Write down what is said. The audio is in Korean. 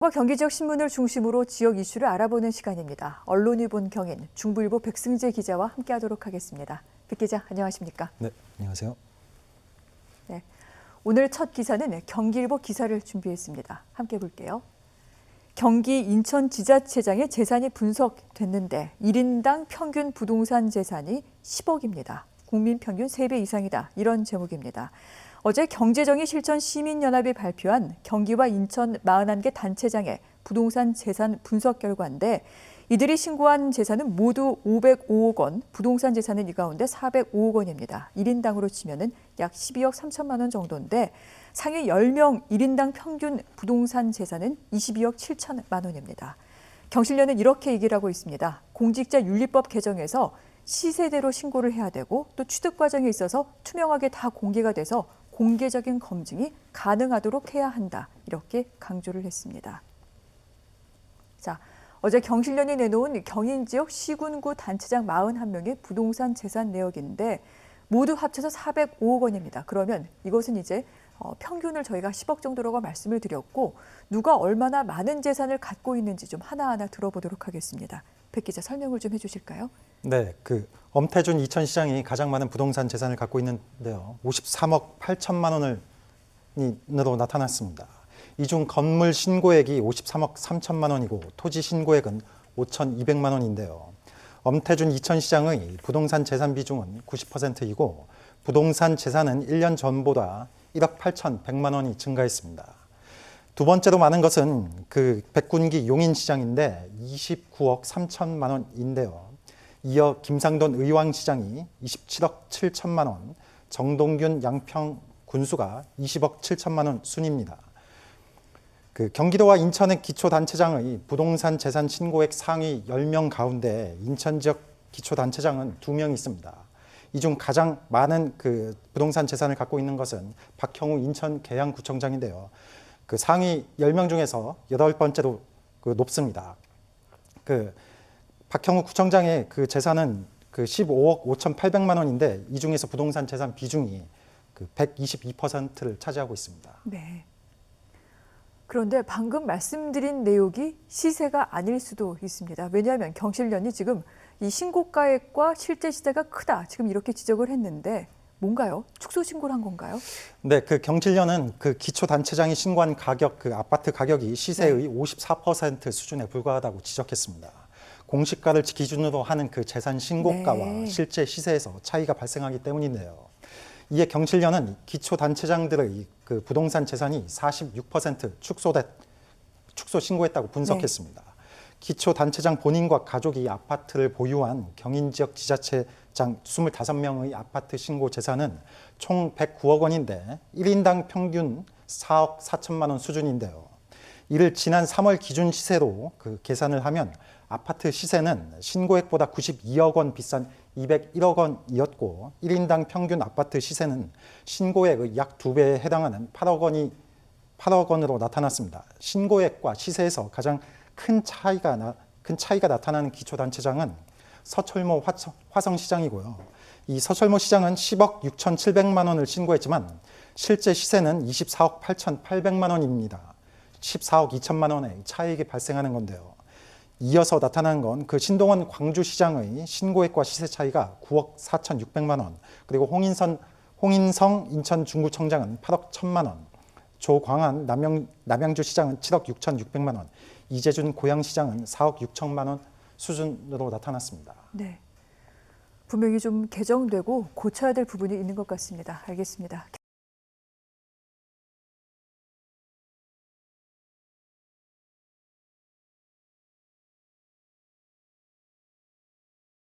경기 지역 신문을 중심으로 지역 이슈를 알아보는 시간입니다. 언론이 본 경인, 중부일보 백승재 기자와 함께하도록 하겠습니다. 백 기자, 안녕하십니까? 네, 안녕하세요. 네, 오늘 첫 기사는 경기일보 기사를 준비했습니다. 함께 볼게요. 경기 인천지자체장의 재산이 분석됐는데 1인당 평균 부동산 재산이 10억입니다. 국민 평균 3배 이상이다. 이런 제목입니다. 어제 경제정의 실천 시민연합이 발표한 경기와 인천 41개 단체장의 부동산 재산 분석 결과인데 이들이 신고한 재산은 모두 505억 원, 부동산 재산은 이 가운데 405억 원입니다. 1인당으로 치면은 약 12억 3천만 원 정도인데 상위 10명 1인당 평균 부동산 재산은 22억 7천만 원입니다. 경실련은 이렇게 얘기를 하고 있습니다. 공직자윤리법 개정에서 시세대로 신고를 해야 되고 또 취득 과정에 있어서 투명하게 다 공개가 돼서 공개적인 검증이 가능하도록 해야 한다. 이렇게 강조를 했습니다. 자, 어제 경실련이 내놓은 경인 지역 시군구 단체장 41명의 부동산 재산 내역인데 모두 합쳐서 405억 원입니다. 그러면 이것은 이제 평균을 저희가 10억 정도라고 말씀을 드렸고 누가 얼마나 많은 재산을 갖고 있는지 좀 하나하나 들어보도록 하겠습니다. 백 기자 설명을 좀 해주실까요? 네, 엄태준 이천시장이 가장 많은 부동산 재산을 갖고 있는데요. 53억 8천만 원으로 나타났습니다. 이 중 건물 신고액이 53억 3천만 원이고 토지 신고액은 5,200만 원인데요. 엄태준 이천시장의 부동산 재산 비중은 90%이고 부동산 재산은 1년 전보다 1억 8,100만 원이 증가했습니다. 두 번째로 많은 것은 백군기 용인시장인데 29억 3천만 원인데요. 이어 김상돈 의왕시장이 27억 7천만 원, 정동균 양평 군수가 20억 7천만 원 순입니다. 경기도와 인천의 기초단체장의 부동산 재산 신고액 상위 10명 가운데 인천 지역 기초단체장은 2명 있습니다. 이 중 가장 많은 부동산 재산을 갖고 있는 것은 박형우 인천 계양구청장인데요. 상위 10명 중에서 8번째로 높습니다. 박형우 구청장의 재산은 15억 5,800만 원인데 이 중에서 부동산 재산 비중이 122%를 차지하고 있습니다. 네. 그런데 방금 말씀드린 내용이 시세가 아닐 수도 있습니다. 왜냐하면 경실련이 지금 이 신고가액과 실제 시세가 크다. 지금 이렇게 지적을 했는데 뭔가요? 축소 신고를 한 건가요? 네, 경실련은 기초단체장이 신고한 가격, 아파트 가격이 시세의 54% 수준에 불과하다고 지적했습니다. 공시가를 기준으로 하는 재산 신고가와 실제 시세에서 차이가 발생하기 때문인데요. 이에 경실련은 기초단체장들의 부동산 재산이 46% 축소 신고했다고 분석했습니다. 기초단체장 본인과 가족이 아파트를 보유한 경인 지역 지자체장 25명의 아파트 신고 재산은 총 109억 원인데 1인당 평균 4억 4천만 원 수준인데요. 이를 지난 3월 기준 시세로 계산을 하면 아파트 시세는 신고액보다 92억 원 비싼 201억 원이었고 1인당 평균 아파트 시세는 신고액의 약 2배에 해당하는 8억 원으로 나타났습니다. 신고액과 시세에서 가장 큰 차이가 나타나는 기초단체장은 서철모 화성시장이고요. 이 서철모 시장은 10억 6,700만 원을 신고했지만 실제 시세는 24억 8,800만 원입니다. 14억 2천만 원의 차익이 발생하는 건데요. 이어서 나타난 건 신동원 광주시장의 신고액과 시세 차이가 9억 4,600만 원, 그리고 홍인성 인천 중구청장은 8억 1천만 원, 조광한 남양주시장은 7억 6,600만 원, 이재준 고양시장은 4억 6천만 원 수준으로 나타났습니다. 네, 분명히 좀 개정되고 고쳐야 될 부분이 있는 것 같습니다. 알겠습니다.